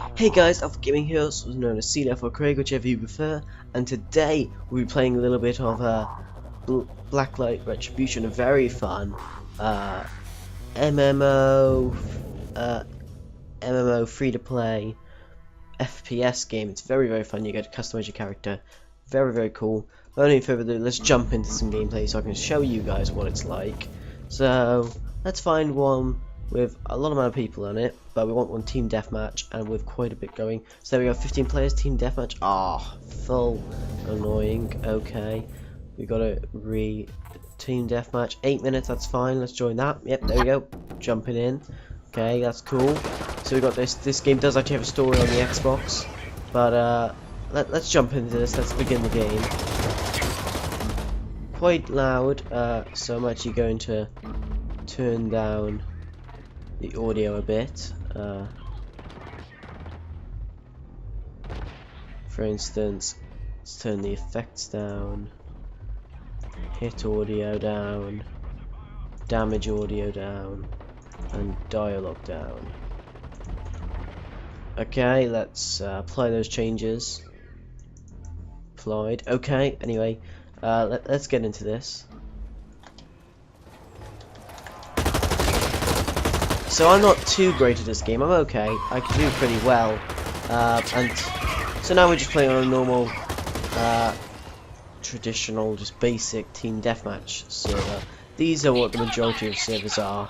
Hey guys, AlphaGaming here, also known as CLF or Craig, whichever you prefer, and today we'll be playing a little bit of Blacklight Retribution, a very fun MMO free-to-play FPS game. It's very fun. You get to customize your character, very cool. Without any further ado, let's jump into some gameplay so I can show you guys what it's like. So let's find one with a lot amount of people on it, but we want one team deathmatch and with quite a bit going. So there we go, 15 players, team deathmatch. Full annoying. Okay, we got a team deathmatch, 8 minutes, that's fine, let's join that. Yep, there we go, jumping in. Okay, that's cool. So we got this game does actually have a story on the Xbox, but let's jump into this. Let's begin the game. Quite loud, so I'm actually going to turn down the audio a bit. For instance, let's turn the effects down, hit audio down, damage audio down, and dialogue down. Okay, let's apply those changes. Applied. Okay, anyway, let's get into this. So I'm not too great at this game. I'm okay. I can do pretty well. And so now we're just playing on a normal, traditional, just basic team deathmatch server. These are what the majority of servers are.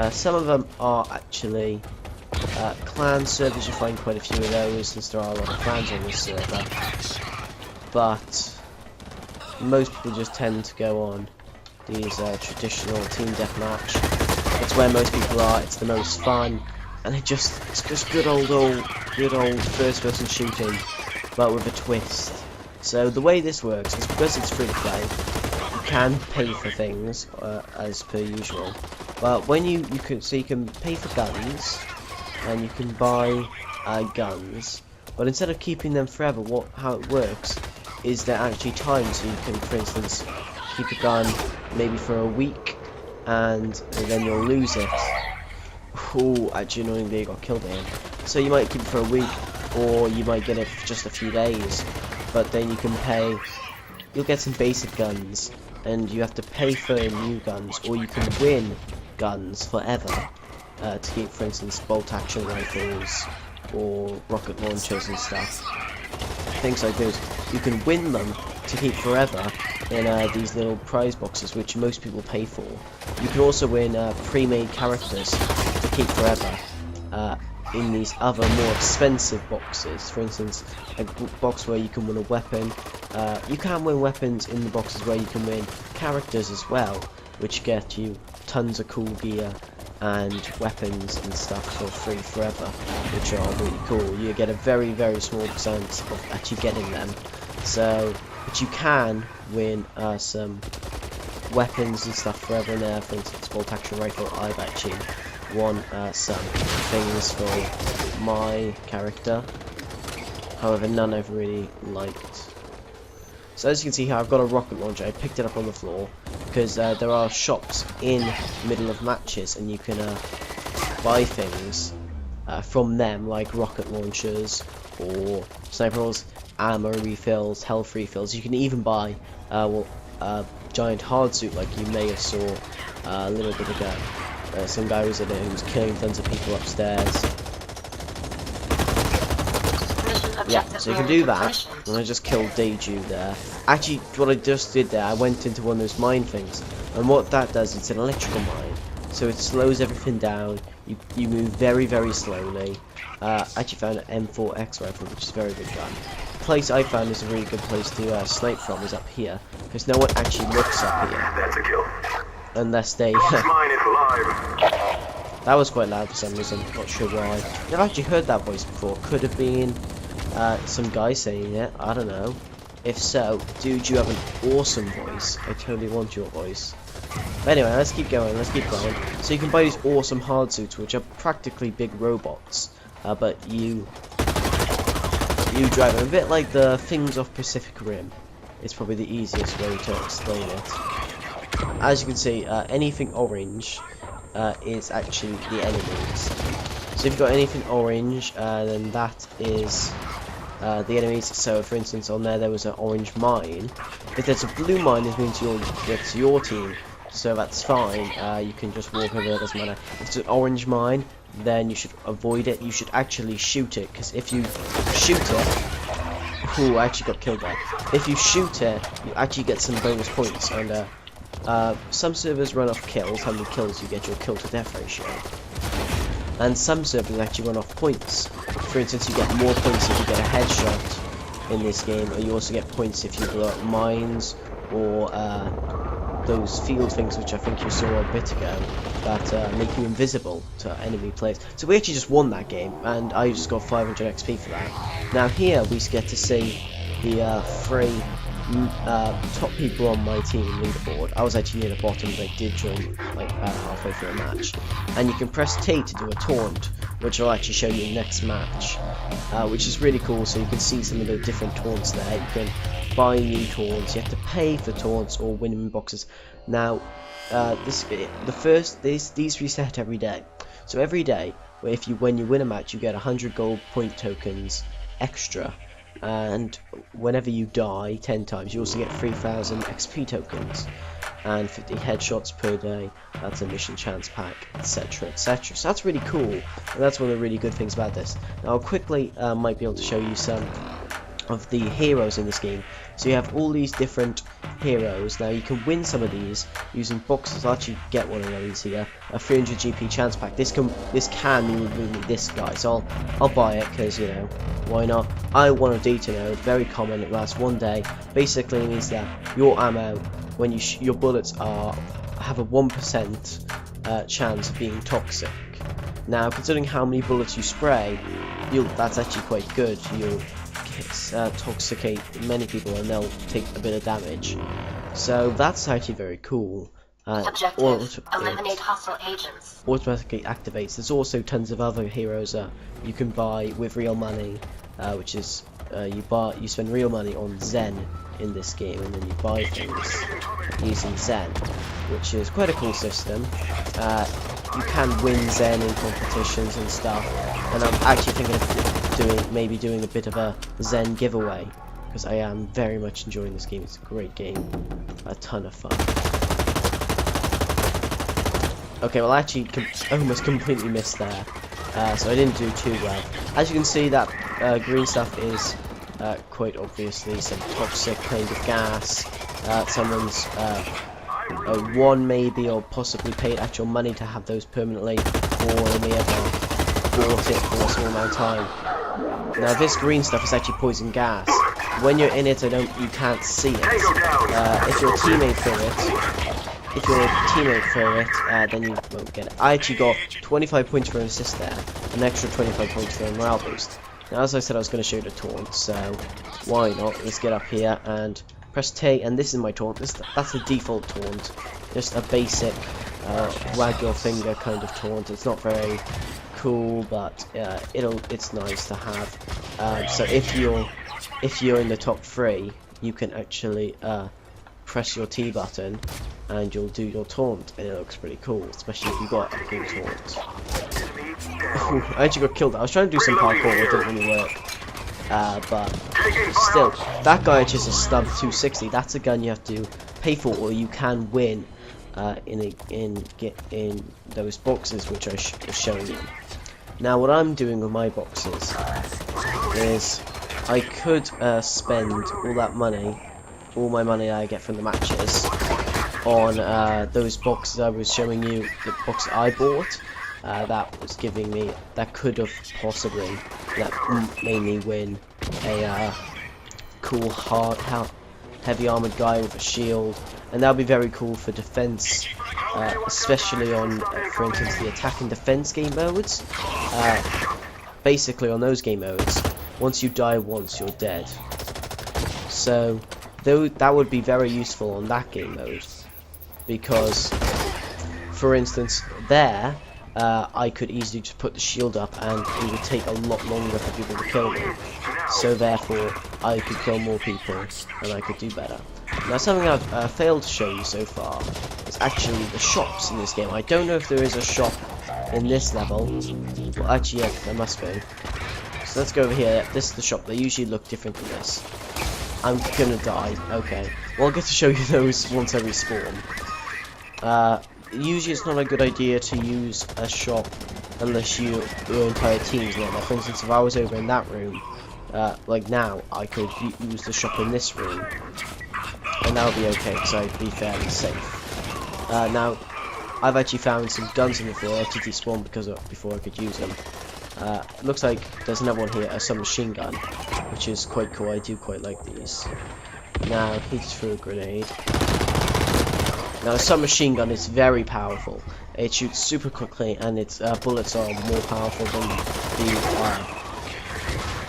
Some of them are actually clan servers. You find quite a few of those since there are a lot of clans on this server. But most people just tend to go on these traditional team deathmatch. It's where most people are. It's the most fun, and it's just good old first-person shooting, but with a twist. So the way this works is because it's free to play, you can pay for things as per usual. But when you can pay for guns, and you can buy guns. But instead of keeping them forever, how it works is there actually times so you can, for instance, keep a gun maybe for a week, and then you'll lose it. Oh, actually annoyingly, I got killed again. So you might keep it for a week, or you might get it for just a few days. But then you can pay. You'll get some basic guns, and you have to pay for new guns, or you can win guns forever to keep, for instance, bolt-action rifles or rocket launchers and stuff. Things like those. You can win them to keep forever in these little prize boxes, which most people pay for. You can also win pre-made characters to keep forever in these other more expensive boxes. For instance, a box where you can win a weapon. You can win weapons in the boxes where you can win characters as well, which get you tons of cool gear and weapons and stuff for free forever, which are really cool. You get a very small percent of actually getting them. So, but you can win some weapons and stuff forever in there. For instance, bolt-action rifle. I've actually won some things for my character. However, none I've really liked. So as you can see here, I've got a rocket launcher. I picked it up on the floor because there are shops in the middle of matches, and you can buy things from them, like rocket launchers or sniper rifles, ammo refills, health refills. You can even buy a giant hard suit, like you may have saw a little bit ago. Some guy was in it who was killing tons of people upstairs. Yeah, so you can do that, and I just killed Deju there. Actually, what I just did there, I went into one of those mine things, and what that does, it's an electrical mine, so it slows everything down. You move very slowly. I actually found an M4X rifle, which is a very good gun. The place I found is a really good place to snipe from is up here, because no one actually looks up here. That's a kill. Unless they... Mine is alive. That was quite loud for some reason, not sure why. I've actually heard that voice before. Could have been some guy saying it, I don't know. If so, dude, you have an awesome voice. I totally want your voice. But anyway, let's keep going, So you can buy these awesome hard suits, which are practically big robots, but you drive them. A bit like the things off Pacific Rim. It's probably the easiest way to explain it. As you can see, anything orange is actually the enemies. So if you've got anything orange, then that is the enemies. So for instance, on there was an orange mine. If there's a blue mine, this means it's your team. So that's fine. You can just walk over, it doesn't matter. If it's an orange mine, then you should avoid it. You should actually shoot it, because if you shoot it, ooh, I actually got killed there. If you shoot it, you actually get some bonus points. And some servers run off kills, how many kills you get, your kill to death ratio. And some servers actually run off points. For instance, you get more points if you get a headshot in this game, or you also get points if you blow up mines or those field things, which I think you saw a bit ago, that make you invisible to enemy players. So we actually just won that game, and I just got 500 XP for that. Now here we get to see the three top people on my team leaderboard. I was actually near the bottom, but I did join like halfway through a match. And you can press T to do a taunt, which I'll actually show you next match, which is really cool. So you can see some of the different taunts there. You can buy new taunts, you have to pay for taunts or win them in boxes. Now these reset every day. So every day, when you win a match, you get 100 gold point tokens extra. And whenever you die 10 times, you also get 3,000 XP tokens and 50 headshots per day. That's a mission chance pack, etc, etc. So that's really cool, and that's one of the really good things about this. Now I'll quickly might be able to show you some of the heroes in this game. So you have all these different heroes. Now you can win some of these using boxes. I'll actually get one of these here, a 300 GP chance pack. This can mean this guy, so I'll buy it because, you know, why not? I want a Detano, very common, it lasts 1 day. Basically it means that your ammo, when your bullets have a 1% chance of being toxic. Now considering how many bullets you spray, that's actually quite good. You'll toxicate many people and they'll take a bit of damage. So that's actually very cool. Objective, eliminate hostile agents. Automatically activates. There's also tons of other heroes you can buy with real money, which is you spend real money on Zen in this game, and then you buy things using Zen, which is quite a cool system. You can win Zen in competitions and stuff, and I'm actually thinking of maybe doing a bit of a Zen giveaway, because I am very much enjoying this game. It's a great game, a ton of fun. Okay, well I actually almost completely missed there, so I didn't do too well. As you can see, that green stuff is quite obviously some toxic kind of gas. Someone's won maybe or possibly paid actual money to have those permanently, or they may have bought it for a small amount of time. Now this green stuff is actually poison gas. When you're in it, you can't see it. If your teammate throw it, then you won't get it. I actually got 25 points for an assist there, an extra 25 points for a morale boost. Now as I said, I was going to show you the taunt, so why not? Let's get up here and press T, and this is my taunt. That's the default taunt, just a basic wag your finger kind of taunt. It's not very cool, but it's nice to have. So if you're in the top 3, you can actually press your T button and you'll do your taunt, and it looks pretty cool, especially if you got a cool taunt. Ooh, I actually got killed. I was trying to do some parkour, it didn't really work. But still, that guy actually is a stub 260. That's a gun you have to pay for, or you can win in those boxes which I was showing you. Now what I'm doing with my boxes is I could spend all my money I get from the matches on those boxes I was showing you, the box I bought. That could have possibly made me win a cool heavy armored guy with a shield, and that would be very cool for defense, especially on for instance the attack and defense game modes. Basically on those game modes, once you die once, you're dead. So that would be very useful on that game mode, because for instance there I could easily just put the shield up and it would take a lot longer for people to kill me. So therefore I could kill more people and I could do better. Now something I've failed to show you so far is actually the shops in this game. I don't know if there is a shop in this level. Well, actually, yeah, there must be. So let's go over here. This is the shop. They usually look different to this. I'm gonna die. Okay. Well, I'll get to show you those once I respawn. Usually it's not a good idea to use a shop unless your entire team's not there. For instance, if I was over in that room, like now, I could use the shop in this room. And that would be okay, because I'd be fairly safe. Now, I've actually found some guns in the floor. I had to despawn before I could use them. Looks like there's another one here, a submachine gun, which is quite cool. I do quite like these. Now, he just threw a grenade. Now, a submachine gun is very powerful. It shoots super quickly, and its bullets are more powerful than the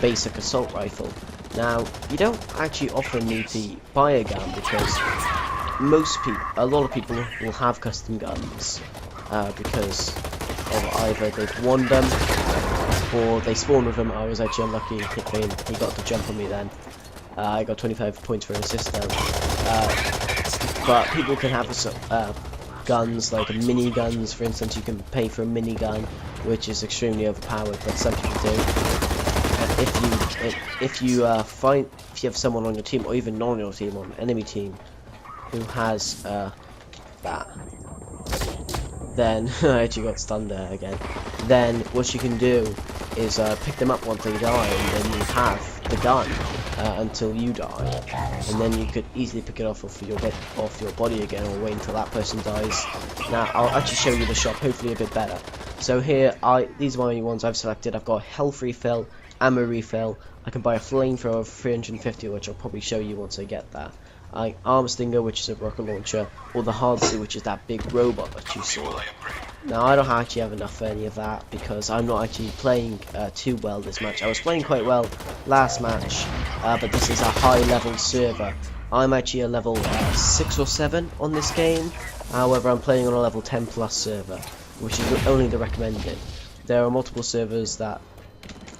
basic assault rifle. Now, you don't actually often need to buy a gun because a lot of people will have custom guns because of either they've won them or they spawn with them. I was actually unlucky. He got the jump on me then. I got 25 points for an assist though. But people can have guns like mini guns, for instance. You can pay for a mini gun, which is extremely overpowered, but some people do. If you have someone on your team, or even not on your team, on an enemy team, who has that, then I actually got stunned there again. Then what you can do is pick them up once they die, and then you have the gun until you die, and then you could easily pick it off your body again, or wait until that person dies. Now I'll actually show you the shop, hopefully a bit better. So here, these are my ones I've selected. I've got health refill, ammo refill. I can buy a flamethrower for 350, which I'll probably show you once I get that. Arm stinger, which is a rocket launcher, or the hard suit, which is that big robot that you saw. Now I don't actually have enough for any of that because I'm not actually playing too well this match. I was playing quite well last match, but this is a high level server. I'm actually a level 6 or 7 on this game. However, I'm playing on a level 10 plus server, which is only the recommended. There are multiple servers that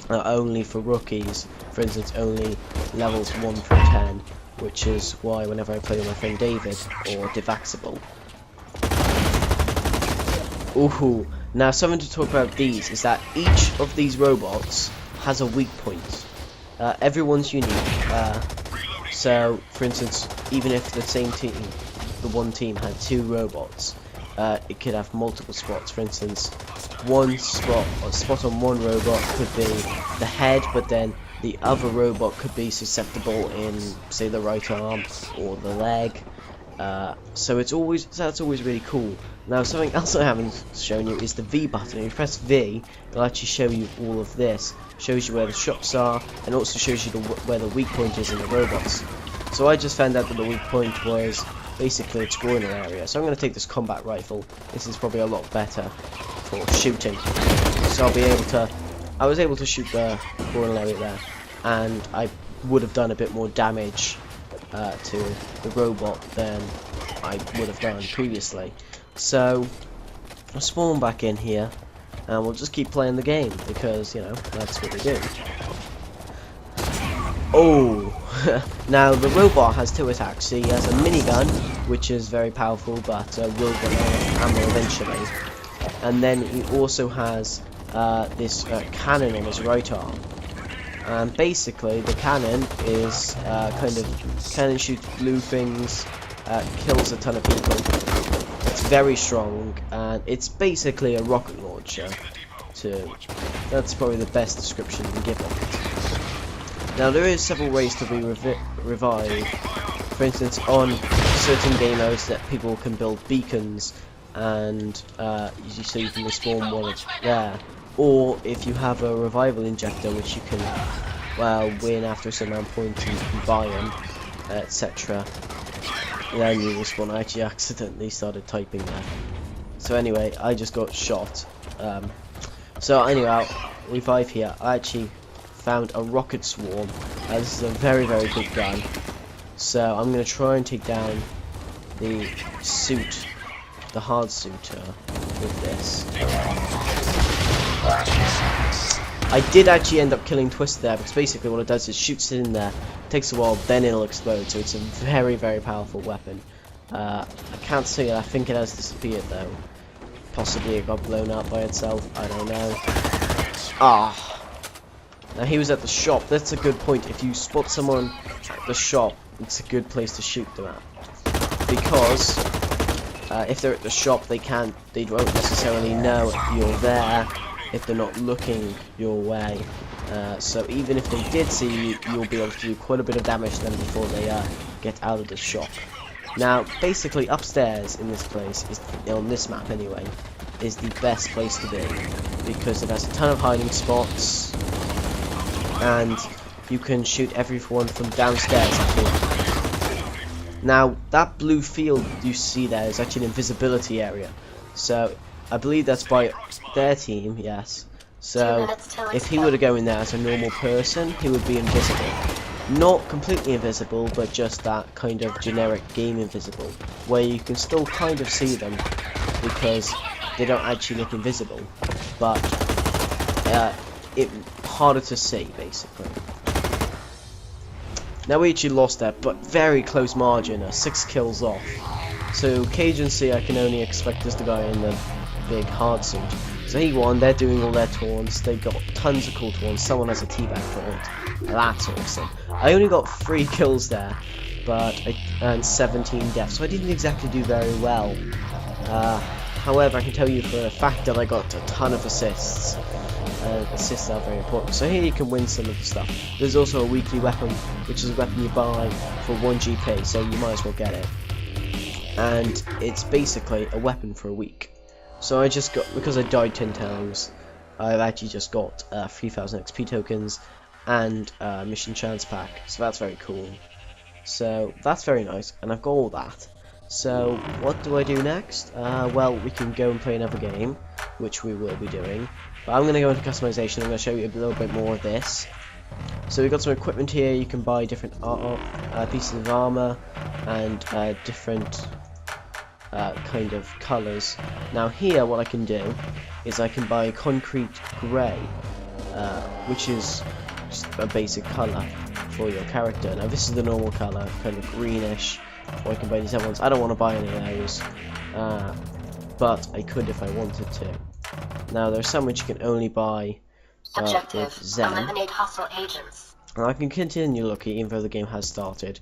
are only for rookies, for instance only levels 1 through 10, which is why whenever I play with my friend David or Devaxable. Ooh, now something to talk about these is that each of these robots has a weak point. Everyone's unique. So for instance, even if the same team, the one team had 2 robots, it could have multiple spots. For instance, one spot on one robot could be the head, but then the other robot could be susceptible in, say, the right arm or the leg. So that's always really cool. Now, something else I haven't shown you is the V button. If you press V, it'll actually show you all of this. Shows you where the shops are, and also shows you where the weak point is in the robots. So I just found out that the weak point was basically its groin area. So I'm going to take this combat rifle. This is probably a lot better for shooting. So I'll be able to. I was able to shoot the groin area there, and I would have done a bit more damage to the robot than I would have done previously. So I'll spawn back in here, and we'll just keep playing the game because, you know, that's what we do. Oh, now the robot has 2 attacks. He has a minigun, which is very powerful, but will run out of ammo eventually. And then he also has this cannon on his right arm. And basically, the cannon is cannon shoots blue things, kills a ton of people. It's very strong, and it's basically a rocket launcher. That's probably the best description you can give it. Now, there is several ways to be revived. For instance, on certain game modes that people can build beacons, and so you can respawn one there. Or if you have a revival injector, which you can, well, win after a certain amount of points, you can buy them, etc. Then you respawn. I actually accidentally started typing there. So anyway, I just got shot. So anyway, I'll revive here. I actually found a rocket swarm. This is a very, very big gun. So I'm going to try and take down the suit, the hard suit, with this. I did actually end up killing Twist there, because basically what it does is shoots it in there, takes a while, then it'll explode, so it's a very, very powerful weapon. I can't see it, I think it has disappeared though. Possibly it got blown up by itself, I don't know. Ah. Now he was at the shop. That's a good point. If you spot someone at the shop, it's a good place to shoot them at. Because if they're at the shop, they won't necessarily know you're there if they're not looking your way. So even if they did see you, you'll be able to do quite a bit of damage to them before they get out of the shop. Now, basically, upstairs in this place, on this map anyway, is the best place to be, because it has a ton of hiding spots, and you can shoot everyone from downstairs, actually. Now, that blue field you see there is actually an invisibility area, so I believe that's by their team, yes. So, if he were to go in there as a normal person, he would be invisible. Not completely invisible, but just that kind of generic game invisible, where you can still kind of see them, because they don't actually look invisible, but it's harder to see, basically. Now we actually lost that, but very close margin, 6 kills off. So Cagency, I can only expect is the guy in the big hard suit. So he won. They're doing all their taunts. They got tons of cool taunts. Someone has a teabag taunt. That's awesome. I only got 3 kills there, but and 17 deaths. So I didn't exactly do very well. However, I can tell you for a fact that I got a ton of assists. Assists are very important. So here you can win some of the stuff. There's also a weekly weapon, which is a weapon you buy for 1 GP, so you might as well get it. And it's basically a weapon for a week. So I just got, because I died 10 times, I've actually just got 3000 XP tokens and mission chance pack. So that's very cool. So that's very nice, and I've got all that. So what do I do next? Well, we can go and play another game, which we will be doing. But I'm going to go into customization. I'm going to show you a little bit more of this. So we've got some equipment here. You can buy different pieces of armor and different kind of colors. Now here, what I can do is I can buy concrete grey, which is just a basic color for your character. Now this is the normal color, kind of greenish. Or I can buy these other ones. I don't want to buy any of those, but I could if I wanted to. Now there's some which you can only buy Objective: Zen. eliminate hostile agents. And I can continue looking even though the game has started.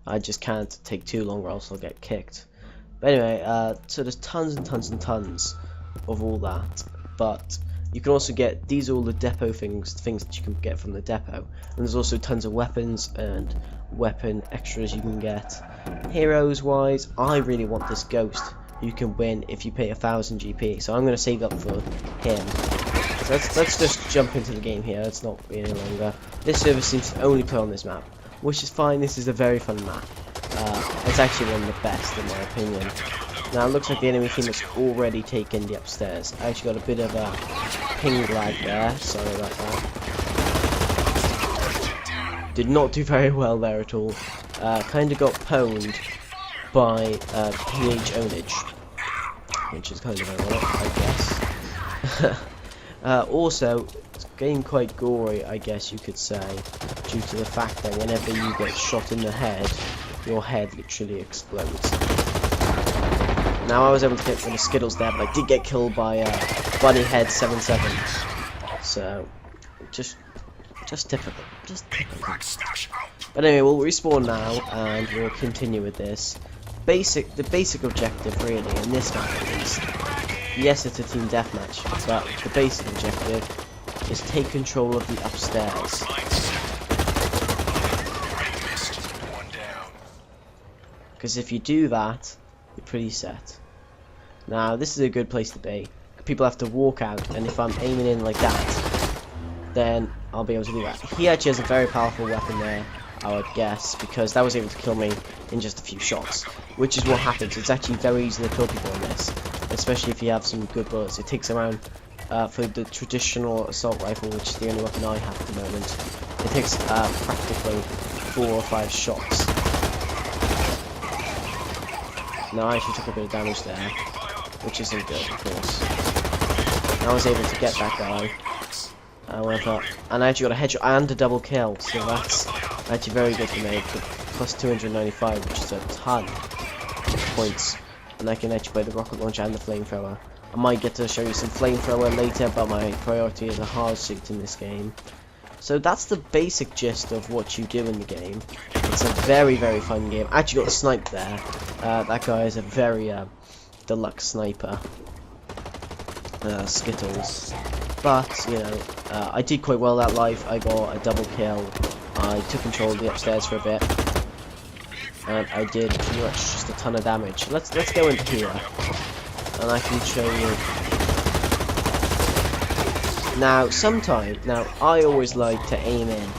I just can't take too long or else I'll get kicked. But anyway, so there's tons and tons and tons of all that. But you can also get, these are all the depot things that you can get from the depot. And there's also tons of weapons and weapon extras you can get. Heroes wise, I really want this ghost. You can win if you pay 1000 GP. So I'm going to save up for him. So let's just jump into the game here. It's not really longer. This server seems to only play on this map, which is fine. This is a very fun map. It's actually one of the best in my opinion. Now it looks like the enemy team has already taken the upstairs. I actually got a bit of a ping lag there. Sorry about that. Did not do very well there at all. Kind of got pwned by PH ownage, which is kind of ironic, I guess. Also, it's getting quite gory, I guess you could say, due to the fact that whenever you get shot in the head, your head literally explodes. Now I was able to get rid of Skittles there, but I did get killed by Bunnyhead77. So, just typical. But anyway, we'll respawn now, and we'll continue with this. The basic objective, really, in this map at least. Yes, it's a team deathmatch, but the basic objective is take control of the upstairs. Because if you do that, you're pretty set. Now, this is a good place to be. People have to walk out, and if I'm aiming in like that, then I'll be able to do that. He actually has a very powerful weapon there, I would guess, because that was able to kill me in just a few shots, which is what happens. It's actually very easy to kill people on this, especially if you have some good bullets. It takes around, for the traditional assault rifle, which is the only weapon I have at the moment, it takes practically 4 or 5 shots. Now I actually took a bit of damage there, which isn't good, of course. I was able to get that guy. However, and I actually got a headshot and a double kill, so that's actually very good for me. Plus 295, which is a ton of points. And I can actually play the rocket launcher and the flamethrower. I might get to show you some flamethrower later, but my priority is a hard suit in this game. So that's the basic gist of what you do in the game. It's a very, very fun game. I actually got sniped there. That guy is a very deluxe sniper. Skittles. But, you know, I did quite well that life. I got a double kill. I took control of the upstairs for a bit. And I did pretty much just a ton of damage. Let's go into here. And I can show you. Now, I always like to aim in,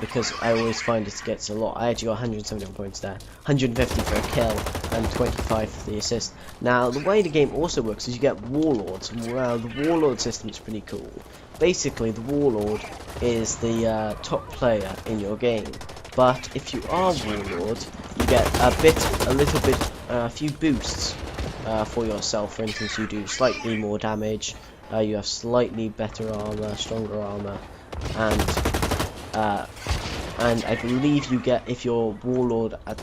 because I always find it gets a lot. I actually got 171 points there, 150 for a kill, and 25 for the assist. Now, the way the game also works is you get warlords. Well, the warlord system is pretty cool. Basically, the warlord is the top player in your game. But if you are warlord, you get a few boosts for yourself. For instance, you do slightly more damage. You have slightly better armor, stronger armor, and I believe you get, if you're warlord at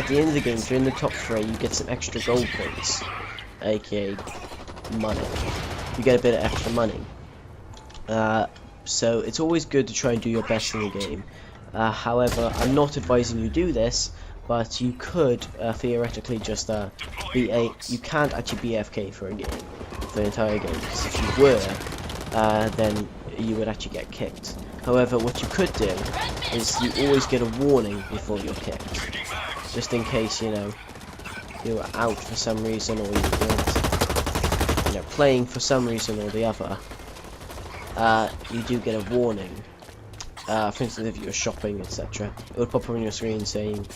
the end of the game, if you're in the top 3, you get some extra gold points, aka money. You get a bit of extra money. So it's always good to try and do your best in the game. However, I'm not advising you do this, but you could theoretically just you can't actually be AFK for a game. For the entire game, because if you were, then you would actually get kicked. However, what you could do is you always get a warning before you're kicked, just in case, you know, you were out for some reason, or you weren't, you know, playing for some reason or the other. You do get a warning. For instance, if you were shopping, etc., it would pop up on your screen saying,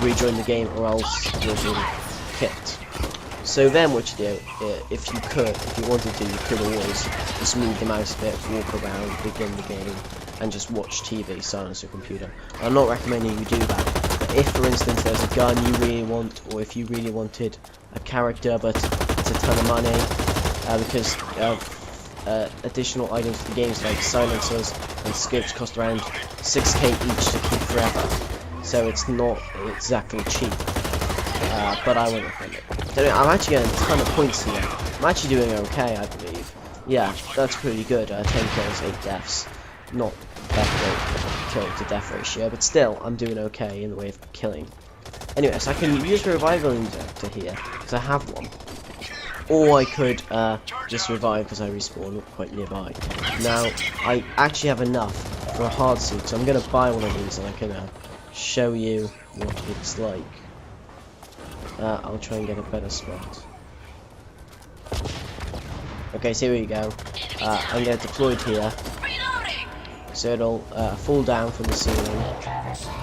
rejoin the game or else you'll be kicked. So then what you do, if you wanted to, you could always just move the mouse a bit, walk around, begin the game, and just watch TV, silence your computer. I'm not recommending you do that, but if, for instance, there's a gun you really want, or if you really wanted a character but it's a ton of money, because additional items to the games like silencers and scopes cost around 6k each to keep forever, so it's not exactly cheap. But I won't recommend it. I'm actually getting a ton of points here. I'm actually doing okay, I believe. Yeah, that's pretty good. 10 kills, 8 deaths. Not that great kill to death ratio, but still, I'm doing okay in the way of killing. Anyway, so I can use revival injector here, because I have one. Or I could just revive because I respawn quite nearby. Now, I actually have enough for a hard suit, so I'm going to buy one of these and I can show you what it's like. I'll try and get a better spot. Okay, so here we go. I'm going to deploy it here. So it'll fall down from the ceiling.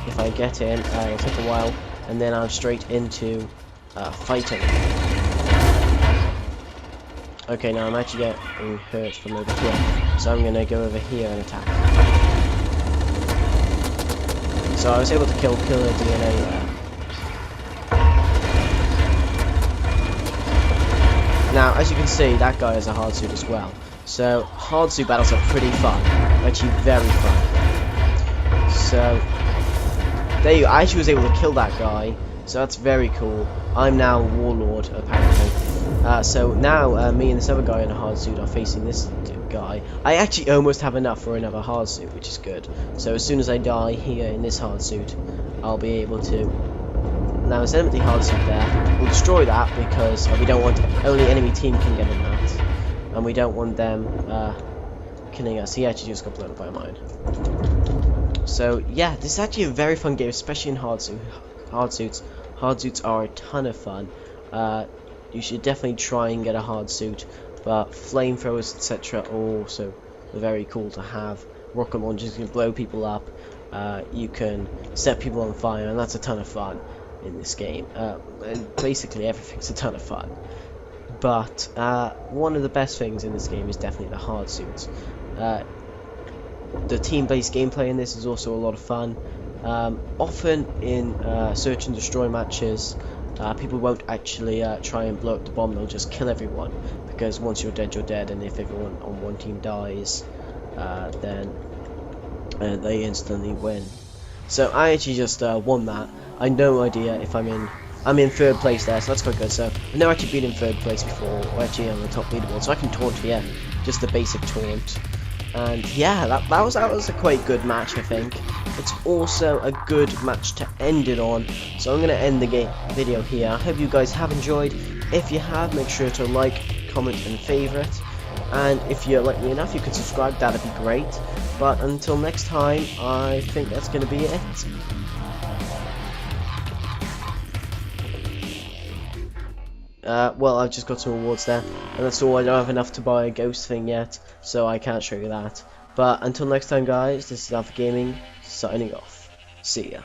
If I get in, it'll take a while, and then I'm straight into fighting. Okay, now I'm actually getting hurt from over here, so I'm going to go over here and attack. So I was able to kill killer DNA there. Now, as you can see, that guy is a hard suit as well. So, hard suit battles are pretty fun. Actually, very fun. So, there you go. I actually was able to kill that guy. So that's very cool. I'm now a warlord, apparently. So now, me and this other guy in a hard suit are facing this guy. I actually almost have enough for another hard suit, which is good. So as soon as I die here in this hard suit, I'll be able to... Now, there's an empty hard suit there. We'll destroy that because we don't want... Only enemy team can get in that. And we don't want them killing us. He actually just got blown up by a mine. So, yeah, this is actually a very fun game, especially in hard suits. Hard suits are a ton of fun. You should definitely try and get a hard suit. But flamethrowers, etc. are also very cool to have. Rocket launchers can blow people up. You can set people on fire, and that's a ton of fun in this game. And basically everything's a ton of fun. But one of the best things in this game is definitely the hard suits. The team-based gameplay in this is also a lot of fun. Often in search and destroy matches, people won't actually try and blow up the bomb, they'll just kill everyone, because once you're dead, and if everyone on one team dies, then they instantly win. So I actually just won that. I had no idea if I'm in I'm in 3rd place there, so that's quite good. So I've never actually been in 3rd place before, or actually on the top leaderboard, so I can taunt here, just the basic taunt. And yeah, that was a quite good match, I think. It's also a good match to end it on, so I'm going to end the video here. I hope you guys have enjoyed. If you have, make sure to like, comment and favourite, and if you like me enough, you can subscribe, that'd be great. But until next time, I think that's going to be it. Well, I've just got some rewards there, and that's all. I don't have enough to buy a ghost thing yet, so I can't show you that. But until next time, guys, this is AlphaGaming, signing off. See ya.